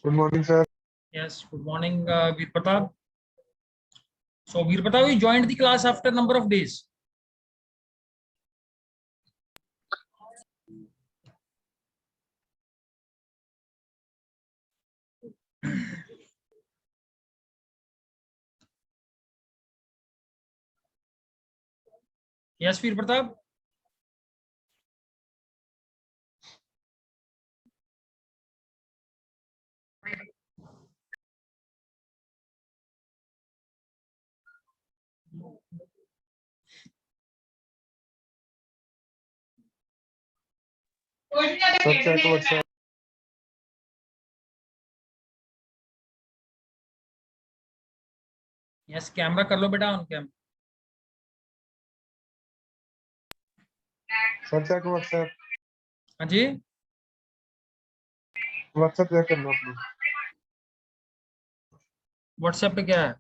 Good morning, sir. Yes, good morning, Veer Pratap. So, Veer Pratap, you joined the class after number of days. Yes, Veer Pratap. Sir, check WhatsApp. Yes, camera कर लो बेटा on cam. Sir, check WhatsApp. हाँ जी. WhatsApp check करना अपना. WhatsApp पे क्या है?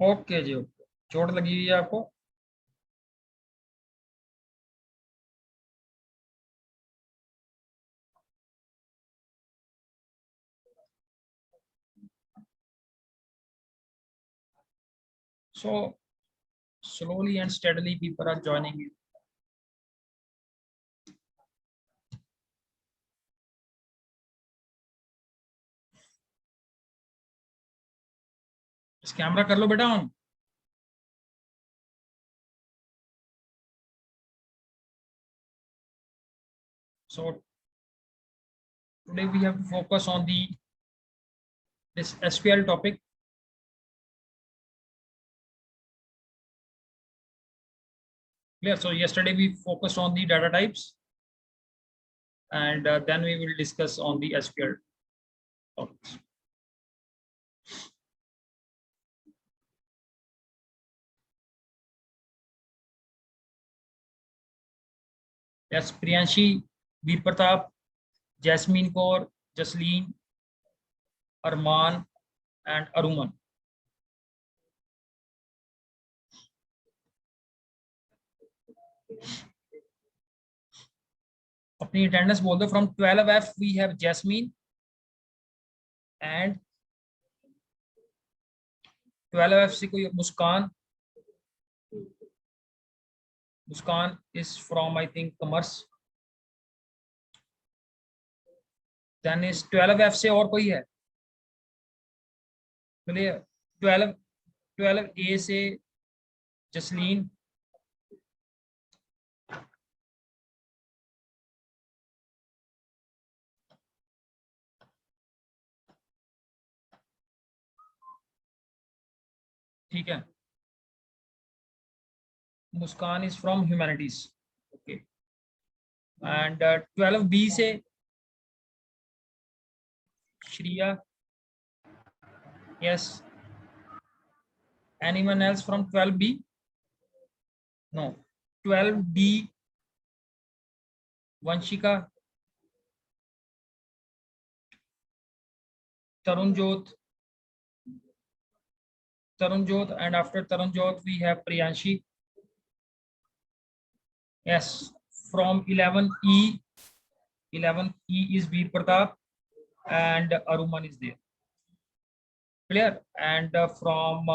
Okay जी, okay. चोट लगी हुई है आपको? So slowly and steadily people are joining in. इस कैमरा कर लो बेटा on. So today we have to focus on this SQL topic. Clear? So yesterday we focused on the data types, and then we will discuss on the SQL topics. Yes, Priyanshi, Veer Pratap, Jasmine Kaur, Jasleen, Arman, and Aruman. अपनी attendance बोल दो. From 12F we have Jasmine, and 12F से कोई Muskan. Muskan is from I think commerce. Then is 12F से और कोई है? चलिए 12A से जसलीन. ठीक है. Muskan is from humanities. Okay. And 12B से Shriya. Yes. Anyone else from 12B? No. 12D, Vanshika, Tarunjot, and after Tarunjot we have Priyanshi. Yes, from 11E, 11E is Veer Pratap, and Aruman is there. Clear? And from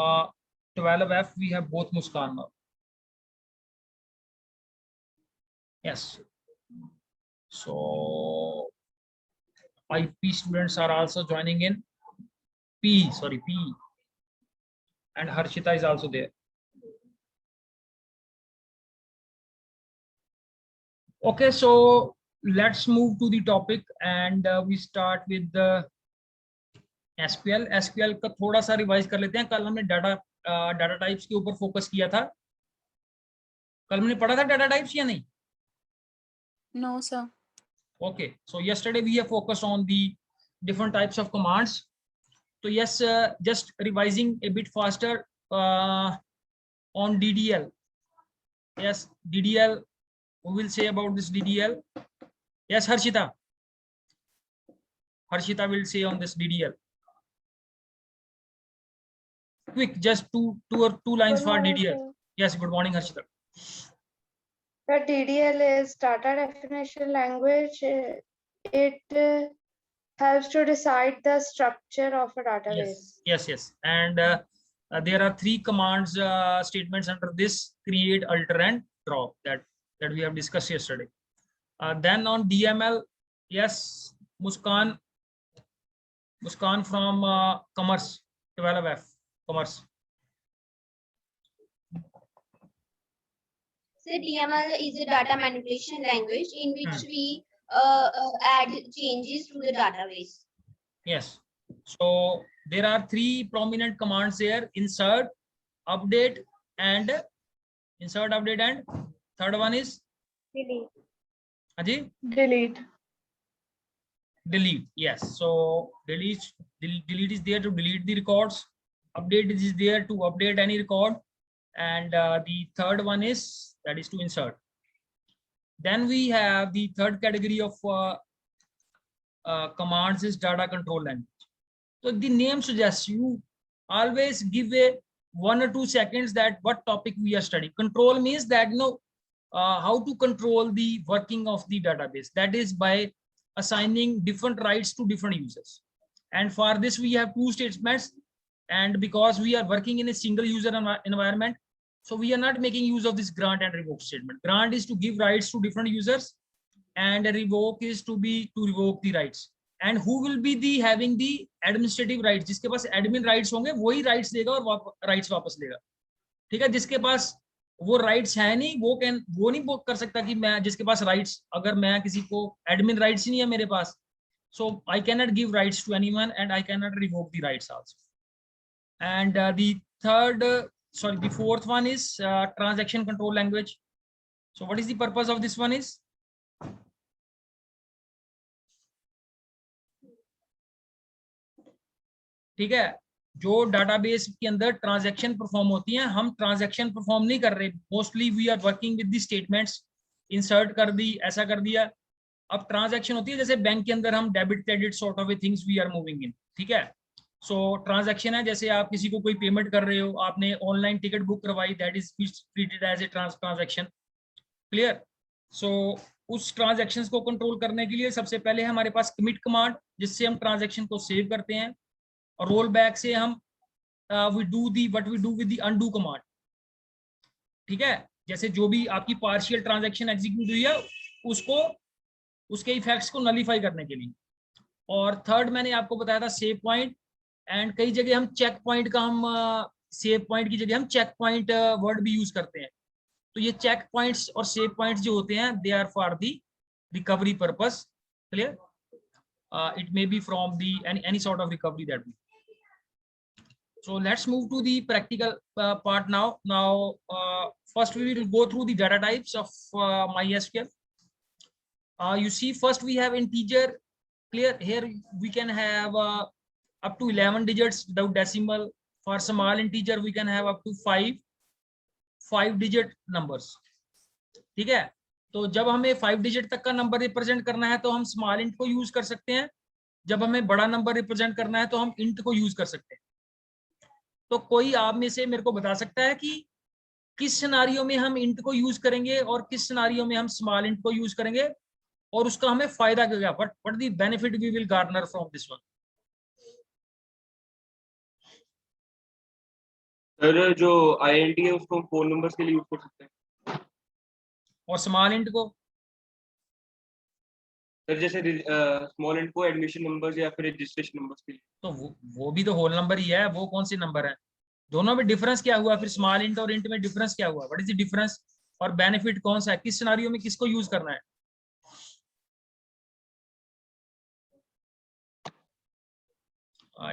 12F we have both Muskan now. Yes. So IP students are also joining in. P. And Harshita is also there. Okay, so let's move to the topic, and we start with the SQL. SQL का थोड़ा सा revise कर लेते हैं. कल हमने data types के ऊपर फोकस किया था. कल हमने पढ़ा था डाटा टाइप्स या नहीं? No, sir. Okay, so yesterday we have focused on the different types of commands. So yes, just revising a bit faster on DDL. Yes, DDL. Who will say about this DDL? Yes, Harshita. Harshita will say on this DDL. quick, just two lines for DDL. Yes, good morning, Harshita. The DDL is data definition language. It helps to decide the structure of a database. Yes. And there are three commands statements under this: create, alter, and drop, that we have discussed yesterday. Then on DML, yes, Muskan from Commerce, 12F Commerce. So DML is a data manipulation language in which we add changes to the database. Yes. So there are three prominent commands here: insert, update, and third one is Delete. Ajay? Delete. Yes. So delete is there to delete the records. Update is there to update any record, and the third one is to insert. Then we have the third category of commands is data control language. So the name suggests you always give a 1 or 2 seconds that what topic we are studying. Control means that how to control the working of the database. That is by assigning different rights to different users. And for this we have two statements. And because we are working in a single user environment, so we are not making use of this grant and revoke statement. Grant is to give rights to different users, and revoke is to revoke the rights. And who will be the having the administrative rights? जिसके पास admin rights होंगे वही rights देगा और rights वापस लेगा. ठीक है, जिसके पास वो rights है नहीं, वो नहीं कर सकता कि मैं जिसके पास rights, अगर मैं किसी को admin rights ही नहीं है मेरे पास, so I cannot give rights to anyone and I cannot revoke the rights also. And the fourth one is transaction control language. So what is the purpose of this one is? ठीक है, जो database के अंदर transaction perform होती हैं, हम transaction perform नहीं कर रहे. Mostly we are working with the statements. Insert कर दी, ऐसा कर दिया. अब ट्रांजैक्शन होती है जैसे बैंक के अंदर हम debit credit sort of things we are moving in. ठीक है, सो ट्रांजैक्शन है जैसे आप किसी को कोई पेमेंट कर रहे हो, आपने ऑनलाइन टिकट बुक करवाई, that is treated as a transaction. Clear? So उस ट्रांजैक्शंस को कंट्रोल करने के लिए सबसे पहले हमारे पास कमिट कमांड, जिससे हम ट्रांजैक्शन को सेव करते हैं. और रोल बैक से हम we do with the undo command. ठीक है, जैसे जो भी आपकी पार्शियल ट्रांजैक्शन एग्जीक्यूट हुई है उसको उसके इफेक्ट्स को नलीफाई करने के लिए. और थर्ड मैंने आपको बताया था सेव पॉइंट. एंड कई जगह हम चेक पॉइंट का सेव पॉइंट की जगह हम चेक पॉइंट वर्ड भी यूज करते हैं. तो ये चेक पॉइंट्स और सेव पॉइंट्स जो होते हैं, they are for the recovery purpose. Clear? It may be from the any sort of recovery that we. So let's move to the practical part now. First we will go through the data types of MySQL. You see, first we have integer. Clear? Here we can have up to 11 digits without decimal. For small integer we can have up to 5 digit numbers. ठीक है, तो जब हमें 5 digit तक का number represent करना है तो हम स्मॉल इंट को यूज कर सकते हैं. जब हमें बड़ा नंबर रिप्रेजेंट करना है तो हम इंट को यूज कर सकते हैं. तो कोई आप में से मेरे को बता सकता है कि किस सिनारियो में हम इंट को यूज करेंगे और किस सिनारियो में हम स्मॉल इंट को यूज करेंगे, और उसका हमें फायदा क्या, what the benefit we will garner from this one? Sir, जो INT है उसको हम फोन नंबर्स के लिए यूज कर सकते हैं. और स्मॉल इंट को? सर जैसे स्मॉल इंट को एडमिशन नंबर्स या फिर रजिस्ट्रेशन नंबर्स के लिए. तो वो भी तो होल नंबर ही है. वो कौन से नंबर है? दोनों में डिफरेंस क्या हुआ? फिर स्मॉल इंट और इंट में डिफरेंस क्या हुआ? व्हाट इज द डिफरेंस और बेनिफिट कौन सा है? किस सिनेरियो में किसको यूज करना है?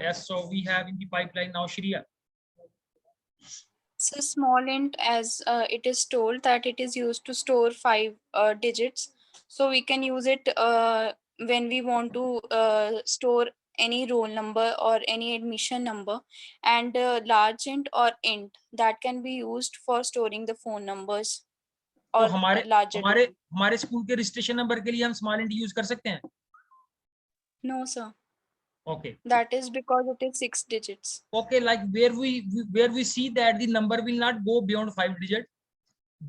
Yes, so we have in the pipeline now Shriya. So small int, as it is told that it is used to store 5 digits. So we can use it when we want to store any roll number or any admission number. And large int or int, that can be used for storing the phone numbers तो or larger. हमारे school के registration number के लिए हम small int use कर सकते हैं? No, sir. Okay. That is because it is 6 digits. Okay, like where we see that the number will not go beyond 5 digits,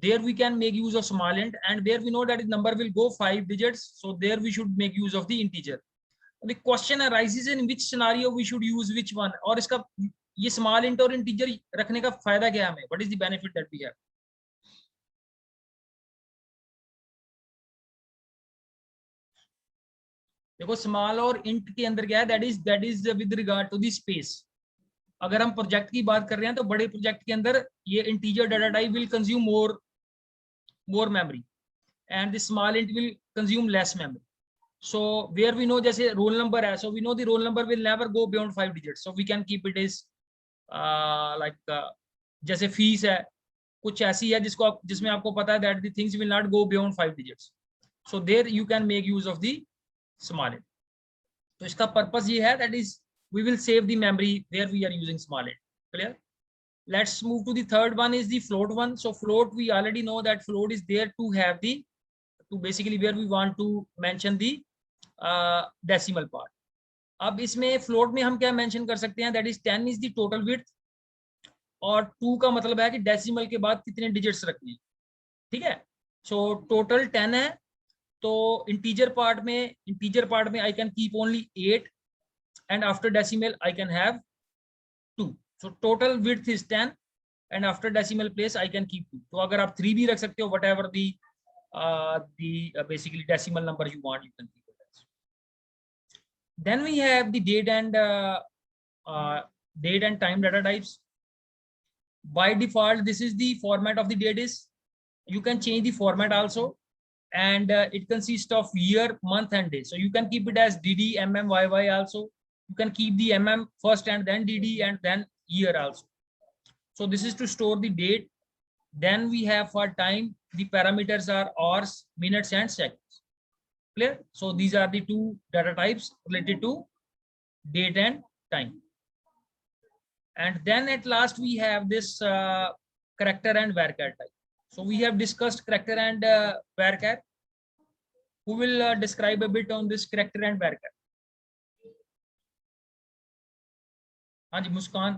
there we can make use of small int, and where we know that the number will go 5 digits, so there we should make use of the integer. The question arises in which scenario we should use which one, और इसका ये small int और integer रखने का फायदा क्या है हमें? What is the benefit that we have? देखो स्मॉल और इंट के अंदर क्या है, that is with regard to the space. अगर हम प्रोजेक्ट की बात कर रहे हैं तो बड़े प्रोजेक्ट के अंदर ये integer data type will consume more memory and the small int will consume less memory. So where we know जैसे रोल नंबर है, so we know the roll number will never go beyond 5 digits, so we can keep it is like जैसे fees है कुछ ऐसी है जिसमें आपको पता है that the things will not go beyond 5 digits, so there you can make use of the small int. तो इसका पर्पस ये है that is we will save the memory where we are using small int. Clear? Let's move to the third one is the float one. So float, we already know that float is there to have the basically where we want to mention the decimal part. अब इसमें float में हम क्या mention कर सकते हैं, that is 10 is the total width और 2 का मतलब है कि decimal के बाद कितने digits रखने हैं. ठीक है, so total 10 है, तो इंटीजर पार्ट में I can keep only 8 and after decimal I can have 2. So total width is 10 and after decimal place I can keep 2. तो अगर आप 3 भी रख सकते हो, whatever the basically decimal number you want, you can keep it. Then we have the date and time data types. By default this is the format of the date is, you can change the format also, and it consists of year, month and day. So you can keep it as dd, mm, yy also. You can keep the mm first and then dd and then year also. So this is to store the date. Then we have for time, the parameters are hours, minutes and seconds. Clear? So these are the 2 data types related to date and time. And then at last we have this character and varchar type. So we have discussed character and varchar. Who will describe a bit on this character and varchar? हाँ जी मुस्कान.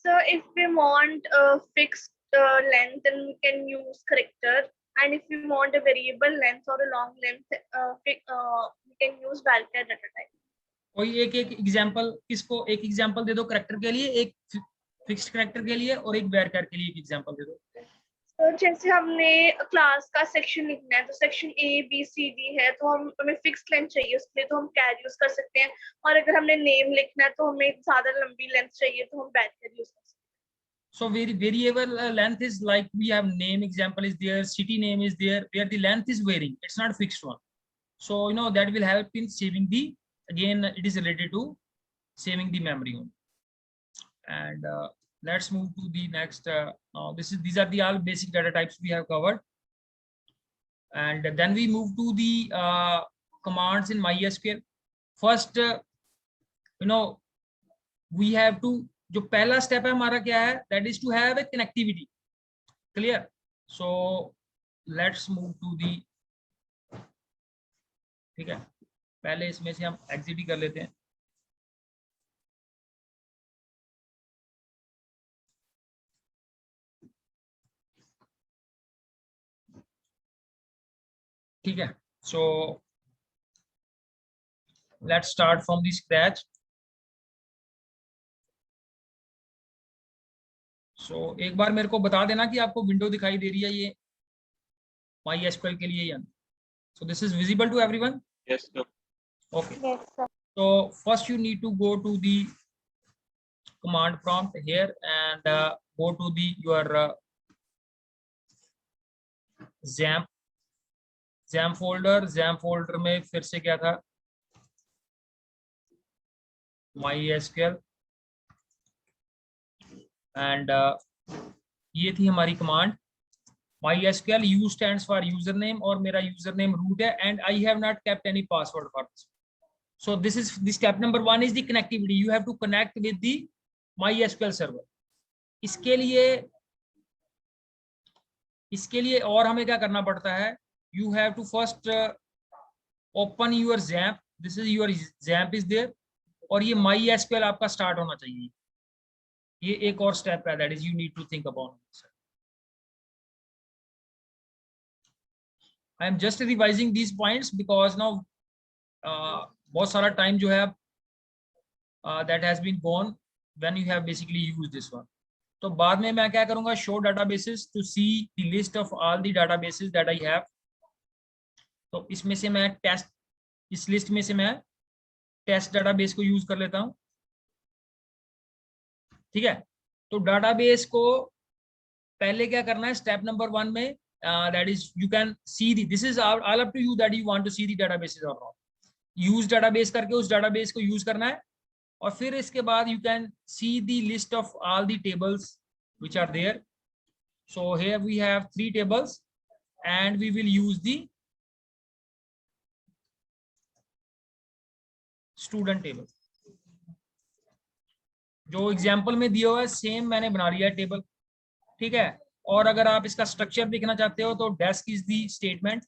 So if we want a fixed length, then we can use character, and if we want a variable length or a long length, we can use varchar data type. कोई एक example, किसको एक example दे दो character के लिए, एक fixed character के लिए और एक varchar के लिए एक एग्जांपल दे दो. तो जैसे हमने क्लास का सेक्शन लिखना है, तो section A B C D है, तो हमें फिक्स्ड लेंथ चाहिए उसके लिए, तो हम कैर यूज कर सकते हैं. और अगर हमने नेम लिखना है तो हमें ज्यादा लंबी लेंथ चाहिए, तो हम varchar यूज कर सकते हैं. So variable length is like we have name example is there, city name is there, where the length is varying, it's not fixed one. So you know that will help in saving the, again it is related to saving the memory only. And let's move to the next. Now these are the all basic data types we have covered, and then we move to the commands in MySQL. First, you know, we have to, जो पहला step है हमारा क्या है, that is to have a connectivity. Clear? So let's move to the, ठीक है, पहले इसमें से हम एग्जिट ही कर लेते हैं. ठीक है, so let's start from the scratch. So एक बार मेरे को बता देना कि आपको विंडो दिखाई दे रही है ये MySQL के लिए या नहीं. So this is visible to everyone? Yes, sir. Okay. Yes, sir. So first you need to go to the command prompt here and go to the your XAMPP folder. XAMPP folder में फिर से क्या था, MySQL, and ये थी हमारी command MySQL. U stands for username और मेरा username root है, and I have not kept any password for this. So this is the step number 1 is the connectivity. You have to connect with the MySQL server. इसके लिए और हमें क्या करना पड़ता है, you have to first open your XAMPP, this is your XAMPP is there, और ये माई एसक्यूएल आपका स्टार्ट होना चाहिए। ये एक और स्टेप है, that is you need to think about. I am just revising these points because now बहुत सारा टाइम जो है that has been gone when you have basically use this one. तो बाद में मैं क्या करूंगा, show databases to see the list of all the databases that I have. तो इसमें से मैं टेस्ट, इस लिस्ट में से मैं टेस्ट डाटाबेस को यूज कर लेता हूं, ठीक है। तो डाटाबेस को पहले क्या करना है, स्टेप नंबर 1 में that is you can see the, this is all up to you that you want to see the databases और नॉट। यूज डाटाबेस करके उस डाटाबेस को यूज करना है, और फिर इसके बाद you can see the list of all the tables which are there. So here we have 3 tables and we will use the student table. जो एग्जाम्पल में दिया हुआ है सेम मैंने बना लिया है टेबल, ठीक है। और अगर आप इसका स्ट्रक्चर देखना चाहते हो तो desk is the statement,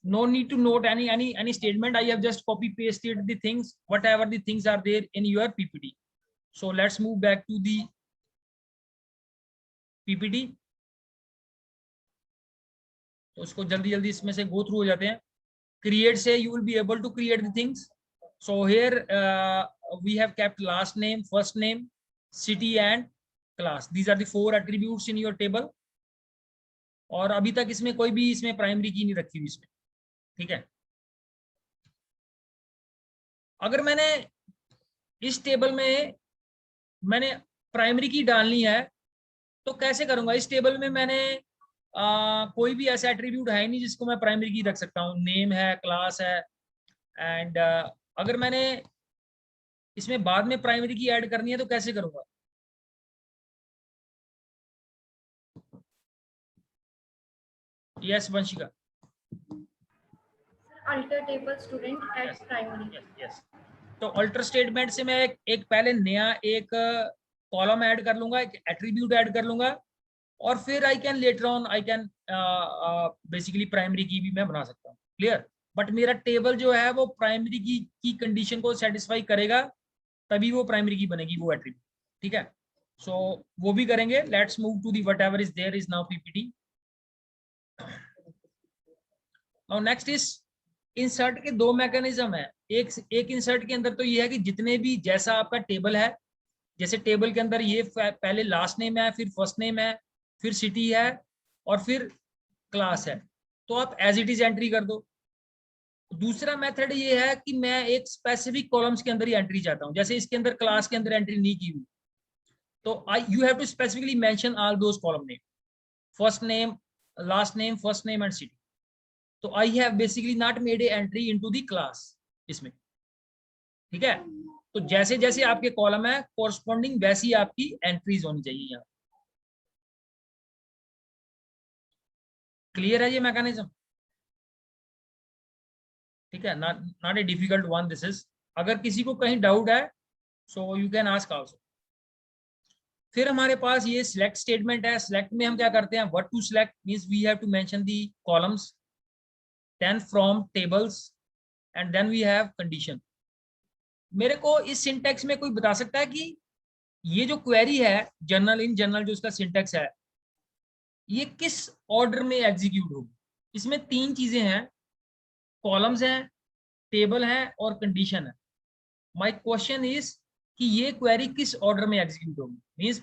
no need to note any statement. I have just copy pasted the things, whatever the things are there in your PPT. So let's move back to the PPT. तो उसको जल्दी जल्दी इसमें से go through हो जाते हैं। Create से you will be able to create the things. So here we have kept last name, first name, city and class. These are the 4 attributes in your table. और अभी तक इसमें कोई भी इसमें प्राइमरी की नहीं रखी हुई इसमें, ठीक है। अगर मैंने इस टेबल में मैंने प्राइमरी की डालनी है तो कैसे करूंगा। इस टेबल में मैंने कोई भी ऐसा एट्रीब्यूट है नहीं जिसको मैं प्राइमरी की रख सकता हूँ, नेम है, क्लास है, एंड अगर मैंने इसमें बाद में प्राइमरी की ऐड करनी है तो कैसे करूंगा। Yes Vanshika. Alter table student at primary. Yes, तो अल्टर स्टेटमेंट से मैं एक पहले नया एक कॉलम ऐड कर लूंगा, एक एट्रीब्यूट ऐड कर लूंगा, और फिर I can later on I can basically primary की भी मैं बना सकता हूँ, क्लियर। बट मेरा टेबल जो है वो प्राइमरी की कंडीशन को सेटिस्फाई करेगा तभी वो प्राइमरी की बनेगी, वो एट्रीब्यूट, ठीक है। सो वो भी करेंगे। Let's move to the whatever is there is now PPT. Now next is insert के 2 मैकेनिज्म है। एक इंसर्ट के अंदर तो ये है कि जितने भी जैसा आपका टेबल है, जैसे टेबल के अंदर ये पहले लास्ट नेम है, फिर फर्स्ट नेम है, फिर सिटी है और फिर क्लास है, तो आप एज इट इज एंट्री कर दो। दूसरा मेथड ये है कि मैं एक स्पेसिफिक कॉलम्स के अंदर ही एंट्री चाहता हूँ, जैसे इसके अंदर क्लास के अंदर एंट्री नहीं की हुई, तो you have to specifically mention all those column name, first name, last name, first name and city. तो I have basically not made a entry into the class इसमें, ठीक है। तो जैसे जैसे आपके कॉलम है कोरस्पॉन्डिंग वैसी आपकी एंट्रीज होनी चाहिए यहाँ। क्लियर है ये मैकेनिज्म, ठीक है, not a difficult one this is. अगर किसी को कहीं डाउट है so you can ask also. फिर हमारे पास ये सिलेक्ट स्टेटमेंट है। सिलेक्ट में हम क्या करते हैं, what to select means we have to mention the columns, then from tables and then we have condition. मेरे को इस सिंटेक्स में कोई बता सकता है कि ये जो क्वेरी है जनरल इन जनरल जो इसका सिंटेक्स है ये किस ऑर्डर में एग्जीक्यूट होगी। इसमें 3 चीजें हैं, कॉलम्स हैं, टेबल है और कंडीशन है। माय क्वेश्चन इज कि ये क्वेरी किस ऑर्डर में एग्जीक्यूट होगी, मींस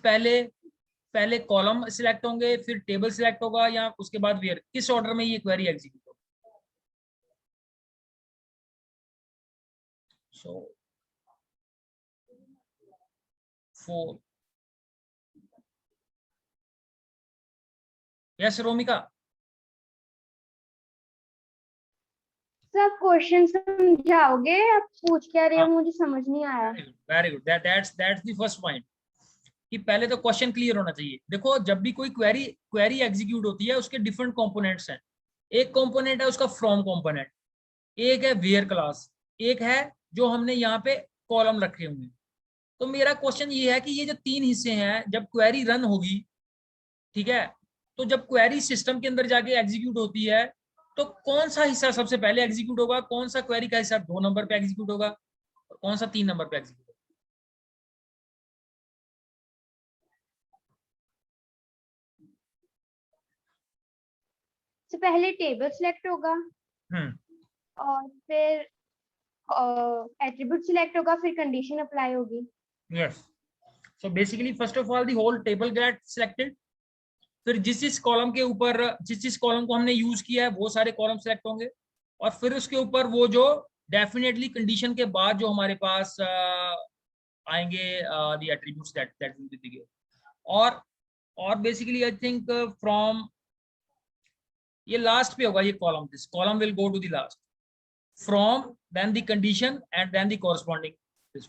पहले कॉलम सिलेक्ट होंगे, फिर टेबल सिलेक्ट होगा, या उसके बाद वेयर, किस ऑर्डर में ये क्वेरी एग्जीक्यूट होगी। सो 4 यस रोमिका। सर क्वेश्चन समझाओगे, आप पूछ क्या रहे हो, मुझे समझ नहीं आया। Very good, that's the first point कि पहले तो क्वेश्चन क्लियर होना चाहिए। देखो जब भी कोई क्वेरी एग्जीक्यूट होती है उसके डिफरेंट कंपोनेंट्स हैं। एक कंपोनेंट है उसका फ्रॉम कंपोनेंट, एक है वेयर क्लास, एक है जो हमने यहाँ पे कॉलम रखे हुए हैं। तो मेरा क्वेश्चन ये है कि ये जो 3 हिस्से हैं जब क्वेरी रन होगी, ठीक है, तो जब क्वेरी सिस्टम के अंदर जाके एग्जीक्यूट होती है तो कौन सा हिस्सा सबसे पहले एग्जीक्यूट होगा, कौन सा क्वेरी का हिस्सा 2 नंबर पे एग्जीक्यूट होगा और कौन सा 3 नंबर पे एग्जीक्यूट होगा? तो पहले टेबल सिलेक्ट होगा और फिर एट्रीब्यूट सिलेक्ट होगा, फिर कंडीशन अप्लाई होगी। Yes. So basically, first of all, the whole table get selected. फिर जिस कॉलम के ऊपर जिस कॉलम को हमने यूज किया है वो सारे कॉलम सेलेक्ट होंगे और फिर उसके ऊपर वो जो डेफिनेटली कंडीशन के बाद जो हमारे पास आएंगे the attributes that will be given. और बेसिकली आई थिंक फ्रॉम ये लास्ट पे होगा ये column, this column will go to the last, from then the condition and then the corresponding this.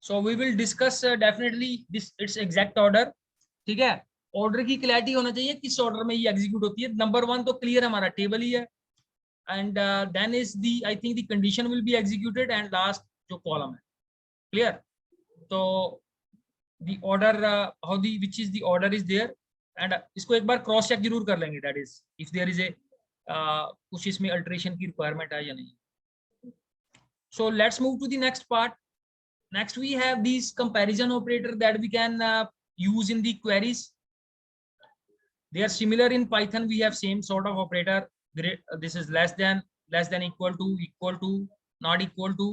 So we will discuss definitely this its exact order, ठीक है। Order की clarity होना चाहिए किस ऑर्डर में ये एग्जीक्यूट होती है। नंबर 1 तो क्लियर हमारा टेबल ही है and then is the I think the condition will be executed and last जो कॉलम है क्लियर। तो the order how the which is the order is there and इसको एक बार क्रॉस चेक जरूर कर लेंगे, that is if there is a कुछ इसमें अल्टरेशन की रिक्वायरमेंट है या नहीं। So let's move to the next part. Next, we have these comparison operator that we can use in the queries. They are similar in Python. We have same sort of operator. This is less than, equal to, not equal to.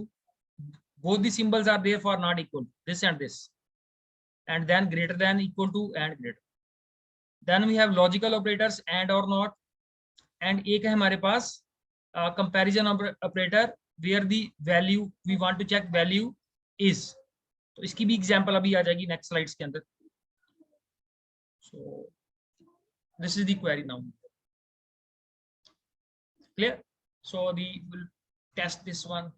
Both the symbols are there for not equal to, this and this. And then greater than, equal to, and greater. Then we have logical operators and or not. And एक है हमारे पास comparison operator where the value we want to check value is, तो इसकी भी example अभी आ जाएगी next slides के अंदर। So this is the query now clear. So we will test this one.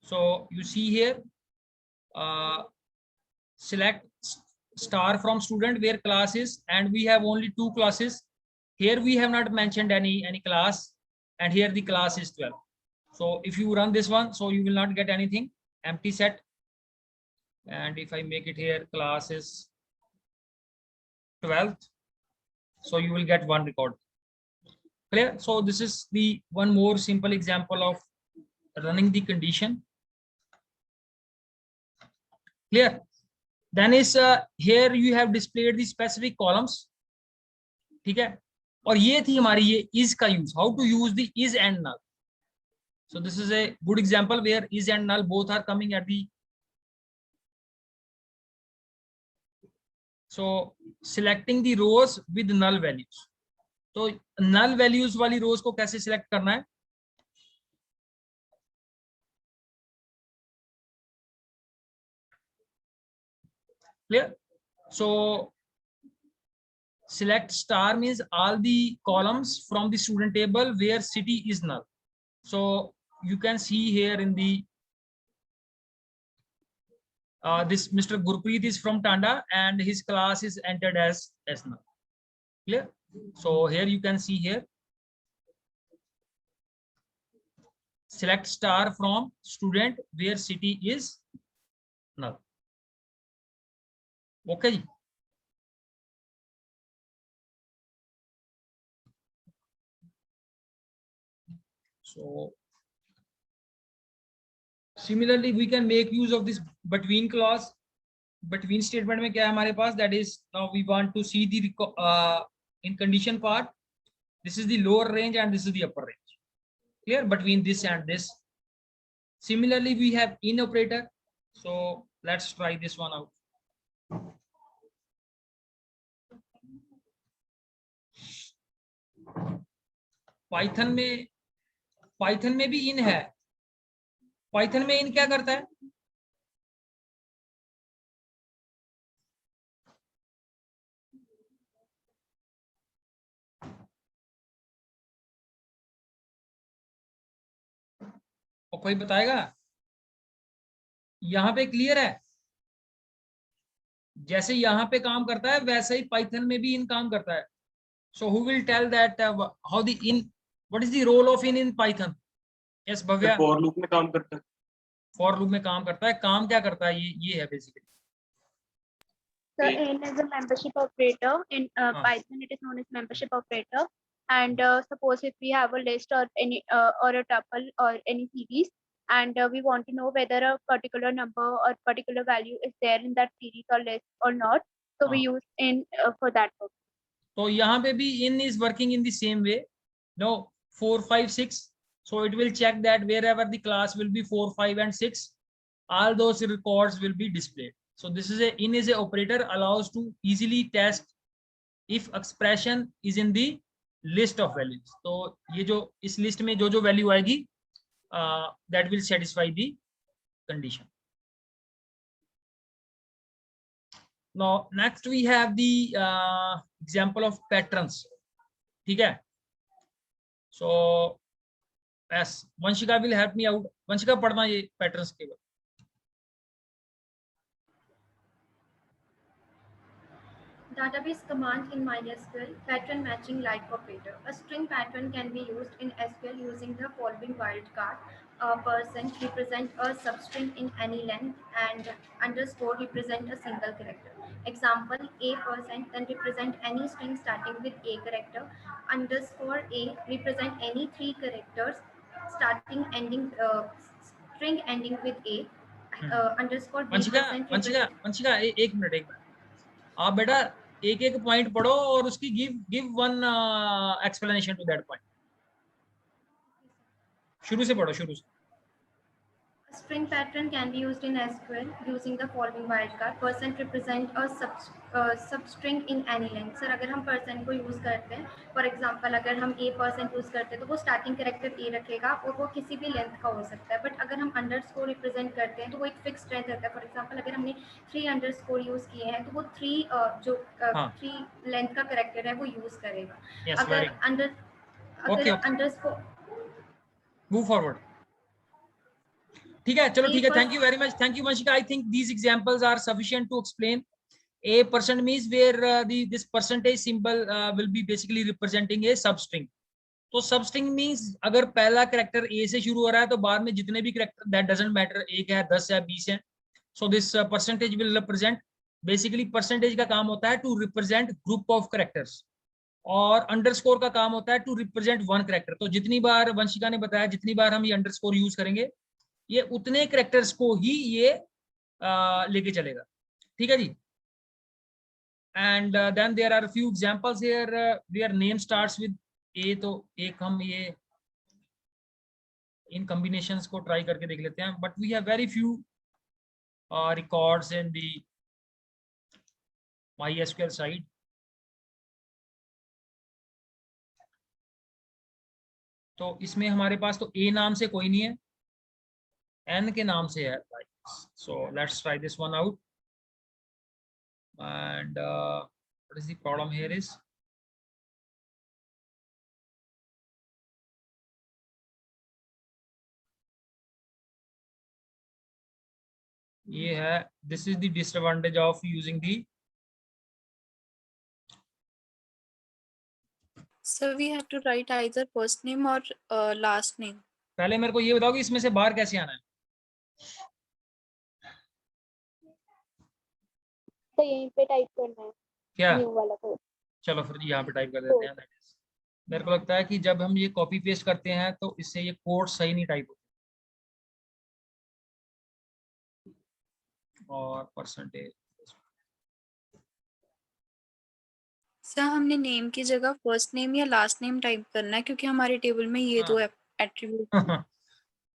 so you see here select star from student where class is, and we have only 2 classes. Here we have not mentioned any class, and here the class is 12. So if you run this one, so you will not get anything, empty set. And if I make it here class is 12th, so you will get 1 record. Clear? So this is the one more simple example of running the condition. Clear? Then is here you have displayed the specific columns, ठीक है। और ये थी हमारी ये is का use, how to use the is and null. So this is a good example where is and null both are coming at the, so selecting the rows with null values. तो null values वाली rows को कैसे select करना है, clear? So select star means all the columns from the student table where city is null. So you can see here in the this Mr. Gurpreet is from Tanda and his class is entered as null. Clear? So here you can see here select star from student where city is null. Okay. So similarly we can make use of this between clause. Between statement में क्या है हमारे पास, that is now we want to see the in condition part, this is the lower range and this is the upper range. Clear? Between this and this. Similarly we have in operator. So let's try this one out. Python में भी इन है। Python में इन क्या करता है, और कोई बताएगा? यहाँ पे क्लियर है, जैसे यहाँ पे काम करता है वैसे ही पाइथन में भी इन काम करता है। So who will tell that how the in, what is the role of in Python? Yes, Bhavya. for loop में काम करता है। फॉर लूप में काम करता है, काम क्या करता है, ये है basically. So n is a membership operator. In Python, it is known as membership operator. And suppose if we have a list or any or a tuple or any series, and we want to know whether a particular number or particular value is there in that series or list or not. So we use in for that purpose. तो यहाँ पे भी in is working in the same way. No, 4, 5, 6. So it will check that wherever the class will be 4, 5, and 6, all those records will be displayed. So this is a in is a operator allows to easily test if expression is in the list of values. तो ये जो इस list में जो value आएगी that will satisfy the condition. Now next we have the example of patterns. ठीक है, so as Vanshika will help me out. Vanshika पढ़ना ये patterns के बारे। Database command in MySQL, pattern matching like operator. A string pattern can be used in SQL using the following wildcard. % represent a substring in any length and underscore represent a single character. Example, a% then represent any string starting with a character. Underscore a represent any 3 characters starting ending string ending with a. Underscore b Vanshika एक minute आप बेटा एक point पढ़ो और उसकी give one explanation to that point. शुरू से पढ़ो, शुरू से। String pattern can be used in SQL using the following wildcard. % represent a substring in any length. Sir अगर हम % को यूज करते हैं, फॉर एग्जांपल अगर हम a% यूज करते हैं तो वो स्टार्टिंग कैरेक्टर a रखेगा और वो किसी भी लेंथ का हो सकता है। बट अगर हम अंडरस्कोर रिप्रेजेंट करते हैं तो वो एक फिक्स लेंथ रहता है। फॉर एग्जांपल अगर हमने 3 अंडरस्कोर यूज किए हैं तो वो 3 लेंथ का कैरेक्टर है वो यूज करेगा। अगर अंडरस्कोर मूव फॉरवर्ड। ठीक है, चलो ठीक है, thank you very much, thank you Vanshika. I think these examples are sufficient to explain. A% means where this percentage symbol will be basically representing a substring. तो substring means अगर पहला character A से शुरू हो रहा है तो बाद में जितने भी कैरेक्टर, that doesn't matter, 1 है, 10 है, 20 है, so this percentage will represent, basically percentage का काम होता है to represent group of characters और अंडरस्कोर का काम होता है to represent one character। तो जितनी बार वंशिका ने बताया, जितनी बार हम ये अंडरस्कोर यूज करेंगे ये उतने कैरेक्टर्स को ही ये लेके चलेगा। ठीक है जी। And then there are few examples here where name starts with A. तो एक हम ये इन कॉम्बिनेशंस को ट्राई करके देख लेते हैं, but we have very few records in the MySQL site. तो इसमें हमारे पास तो ए नाम से कोई नहीं है, n के नाम से है। So let's try this one out. And what is the problem here is ये है, this is the disadvantage of using the So we have to write either first name or last name. पहले मेरे को ये बताओ कि इसमें से बाहर कैसे आना है। तो यहीं पे टाइप करना है क्या न्यू वाला कोड। चलो फिर यहाँ पे टाइप कर देते हैं। मेरे को लगता है कि जब हम ये कॉपी पेस्ट करते हैं तो इससे ये कोड सही नहीं टाइप होता और परसेंटेज। सर हमने नेम की जगह फर्स्ट नेम या लास्ट नेम टाइप करना है क्योंकि हमारे टेबल में ये दो एट्रीब्यूट।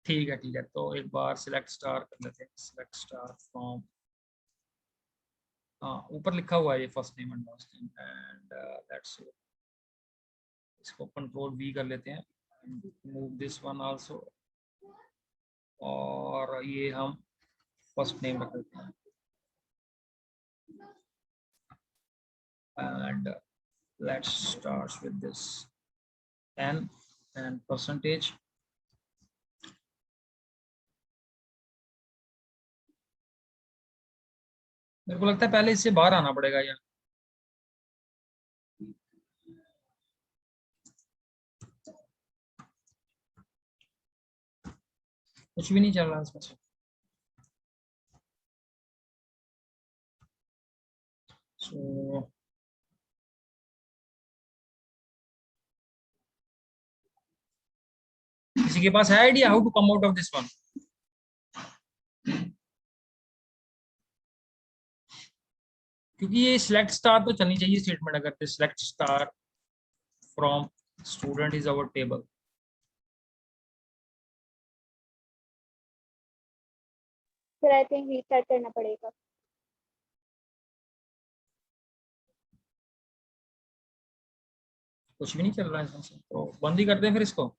ठीक है ठीक है, तो एक बार सिलेक्ट स्टार कर लेते हैं। सिलेक्ट स्टार फ्रॉम, हाँ ऊपर लिखा हुआ है ये first name and last name and that's it. इसको कंट्रोल V कर लेते हैं, मूव दिस वन आल्सो, और ये हम फर्स्ट नेम रख देते हैं and let's start with this n and percentage। मेरे को लगता है पहले इससे बाहर आना पड़ेगा यार। कुछ भी नहीं चल रहा इसमें। So किसी के पास है idea how to come out of this one? क्योंकि ये सिलेक्ट स्टार तो चलनी चाहिए स्टेटमेंट, अगर select star from student is our table. फिर आई थिंक रीस्टार्ट करना पड़ेगा। कुछ भी नहीं चल रहा है इसमें, तो बंद ही करते हैं फिर इसको।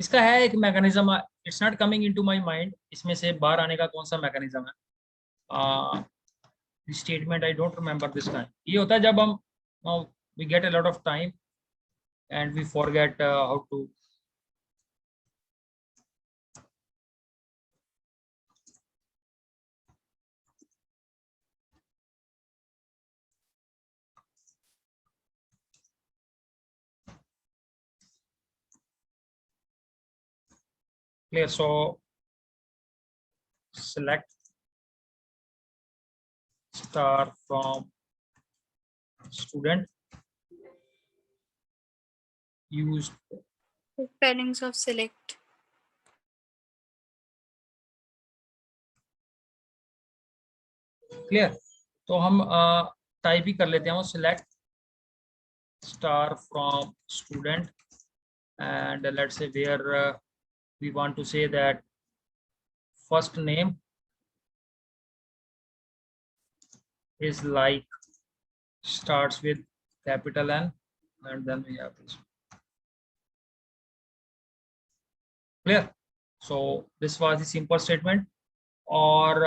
इसका है एक mechanism, it's not coming into my mind, इसमें से बाहर आने का कौन सा मैकेनिज्म है? Statement I don't remember this time. ये होता है जब हम we get a lot of time and we forget how to. Clear? So select star from student, use Spellings of select. Clear? तो हम टाइप ही कर लेते हैं, select star from student and let's say where we want to say that first name is like starts with capital N and then we have this. Clear? So this was the simple statement. और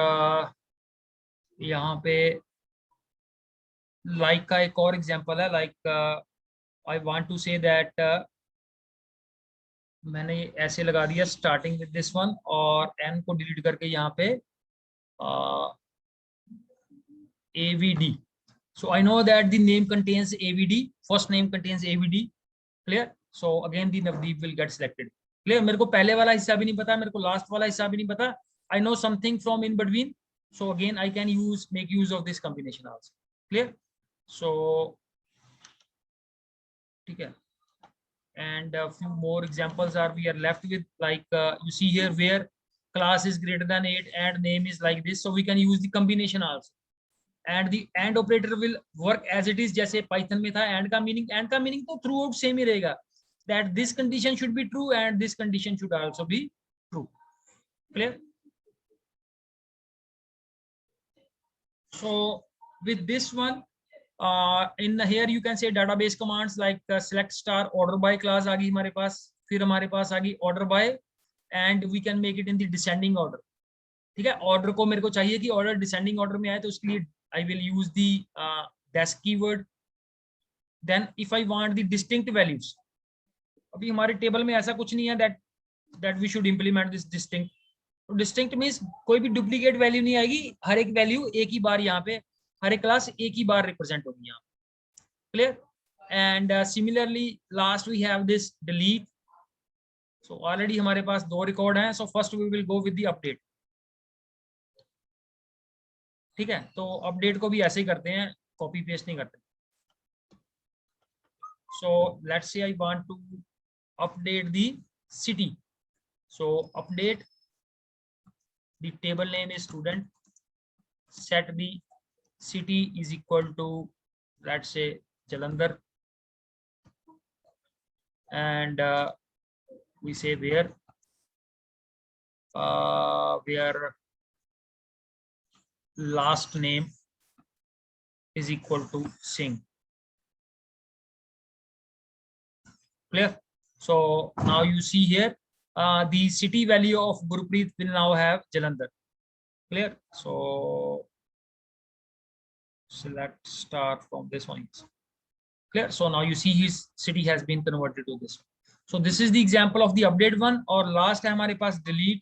यहाँ पे like का एक और example है, like I want to say that मैंने ऐसे लगा दिया स्टार्टिंग विद दिस वन और एन को डिलीट करके यहाँ पे AVD. So I know that the name contains AVD, first name contains AVD. Clear? So again the Navdeep will get selected. Clear? मेरे को पहले वाला हिस्सा भी नहीं पता, मेरे को लास्ट वाला हिस्सा भी नहीं पता. I know something from in between. So again I can make use of this combination also. Clear? So ठीक है. And a few more examples are we are left with, like you see here where class is greater than 8 and name is like this, so we can use the combination also. And the and operator will work as it is, जैसे Python में था and का meaning तो throughout same ही रहेगा, that this condition should be true and this condition should also be true. Clear? So with this one in here you can say database commands like select star order by class आ गई हमारे पास, फिर हमारे पास आ गई order by and we can make it in the descending order. ठीक है, order को मेरे को चाहिए कि ऑर्डर डिसेंडिंग ऑर्डर में आए, तो उसके लिए I will use the desk keyword. Then if I want the distinct values, अभी हमारे टेबल में ऐसा कुछ नहीं है that we should implement this distinct. तो डिस्टिंक्ट मींस कोई भी डुप्लीकेट वैल्यू नहीं आएगी, हर एक वैल्यू एक ही बार यहाँ पे, हर एक क्लास एक ही बार रिप्रेजेंट होगी यहाँ. Clear? And similarly last we have this delete. So already हमारे पास 2 रिकॉर्ड हैं, so first we will go with the update. ठीक है, तो अपडेट को भी ऐसे ही करते हैं, कॉपी पेस्ट नहीं करते. So let's say I want to update the city. So update the table name is student, set the city is equal to let's say Jalandhar and we say where last name is equal to Singh. Clear? So now you see here the city value of Gurpreet will now have Jalandhar. Clear? So select star from this one. Clear? So now you see his city has been converted to this one. So this is the example of the update one. और last है हमारे पास delete.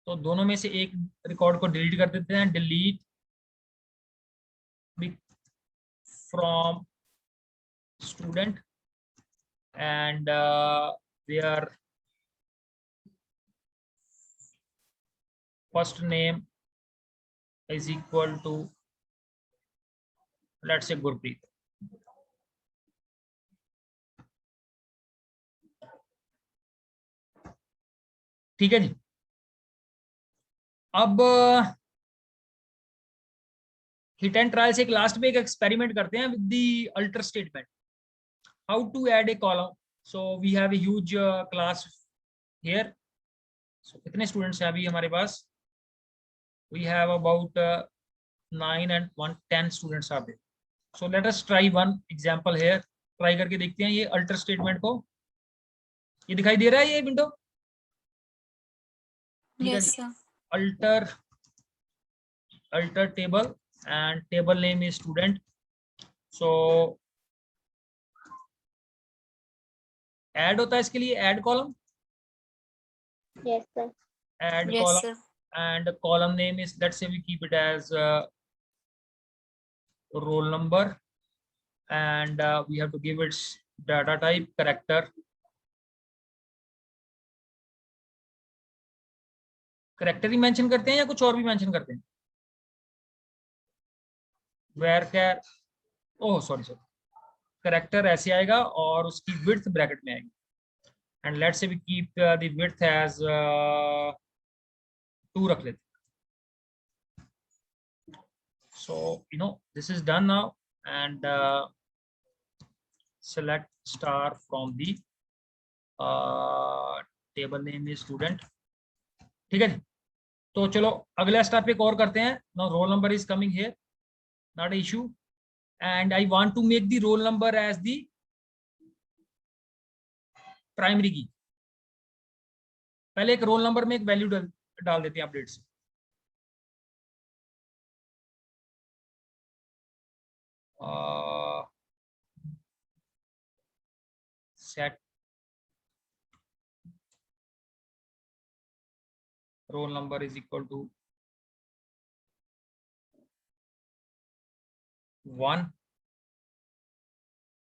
तो दोनों में से एक record को delete कर देते हैं. Delete from student and their first name is equal to, let's say, Gurpreet. ठीक है जी. अब हिट एंड ट्रायल से एक लास्ट में एक एक्सपेरिमेंट करते हैं with the alter statement. How to add a column. So we have a huge class here. So कितने स्टूडेंट्स हैं अभी हमारे पास? We have about 9 and 10 students are there. So let us try one example here. Try करके देखते हैं ये alter statement को. ये दिखाई दे रहा है ये window? Yes, sir. alter table and table name is student. So add होता है इसके लिए add column. Yes, sir. Add Yes, column sir. and column name is, let's say we keep it as roll number, and we have to give its data type character. Character ही mention करते हैं या कुछ और भी mention करते हैं? varchar, oh sorry character ऐसे आएगा और उसकी विड्थ ब्रैकेट में आएगी. And let's say we keep the width as 2 रख लेते. So you know this is done now and select star from the table name is student. ठीक है जी. तो चलो अगला स्टेप एक और करते हैं. Now roll number is coming here, not issue, and I want to make the roll number as the primary key. पहले एक रोल नंबर में एक वैल्यू डाल देते हैं अपडेट से. Set roll number is equal to 1,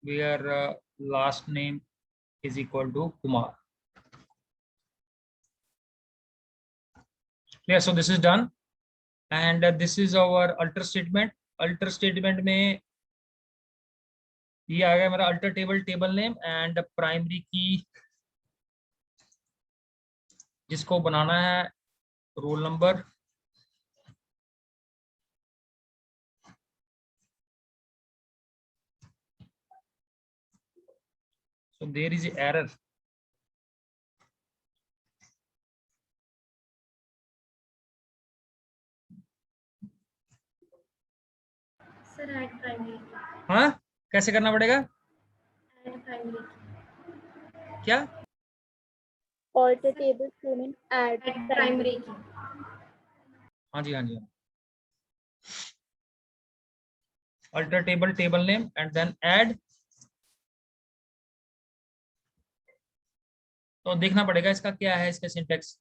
where last name is equal to Kumar. Clear? So this is done, and this is our alter statement. Alter statement में ये आ गया मेरा alter table name and primary की जिसको बनाना है roll number. So there is an error. Sir, add primary. हाँ कैसे करना पड़ेगा? Add primary. क्या? Alter table statement add Add primary key. हाँ जी हाँ जी. Alter table name and then add. तो देखना पड़ेगा इसका क्या है, इसका syntax.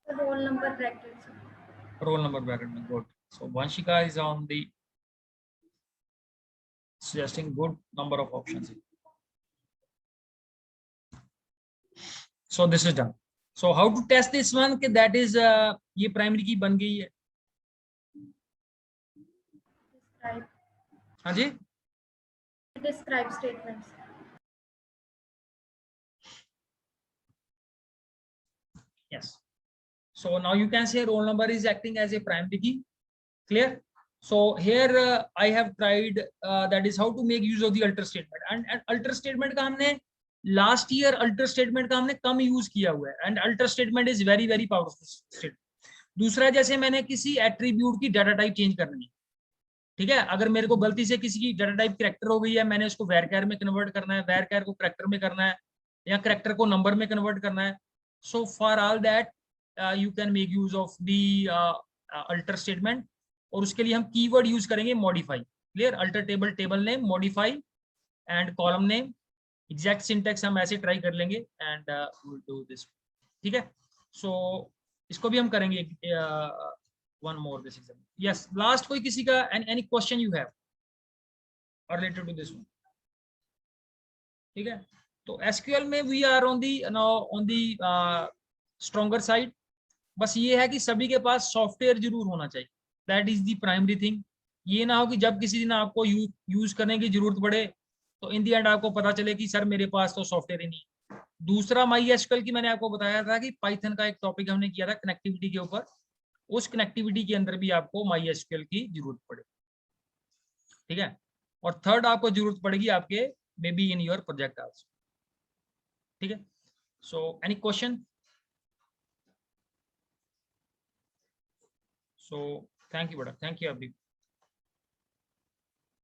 Roll number brackets. Roll number bracket में. Good. So Vanshika is on the suggesting good number of options. So this is done. So how to test this one? कि that is ये primary की बन गई है. Describe. हाँ जी. Describe statements. Yes. So now you can say roll number is acting as a primary key. Clear? So here I have tried that is how to make use of the alter statement. And alter statement का हमने last year alter statement का हमने कम use किया हुआ है. And alter statement is very very powerful statement. दूसरा, जैसे मैंने किसी एट्रीब्यूट की डाटा टाइप चेंज करनी है, ठीक है, अगर मेरे को गलती से किसी की डाटा टाइप कैरेक्टर हो गई है, मैंने उसको varchar में कन्वर्ट करना है, varchar को कैरेक्टर में करना है, या कैरेक्टर को नंबर में कन्वर्ट करना है. So for all that you can make use of the alter statement. और उसके लिए हम कीवर्ड यूज करेंगे modify. Clear? alter table name, modify and column name. Exact syntax हम ऐसे ट्राई कर लेंगे and we'll do this. ठीक है. So इसको भी हम करेंगे. One more this example. Yes, last कोई किसी का any question you have related to this one? ठीक है. तो एसक्यूएल में we are on the stronger side. बस ये है कि सभी के पास सॉफ्टवेयर जरूर होना चाहिए, that is the primary thing. ये ना हो कि जब किसी दिन आपको यूज करने की जरूरत पड़े तो इन दी एंड आपको पता चले कि सर मेरे पास तो सॉफ्टवेयर ही नहीं। दूसरा माई एसक्यूएल की मैंने आपको बताया था कि पाइथन का एक टॉपिक हमने किया था कनेक्टिविटी के ऊपर, उस कनेक्टिविटी के अंदर भी आपको माई एसक्यूएल की जरूरत पड़े, ठीक है। और थर्ड आपको जरूरत पड़ेगी आपके may be in your project also, ठीक है। So any question? So thank you बेटा, थैंक यू अभी।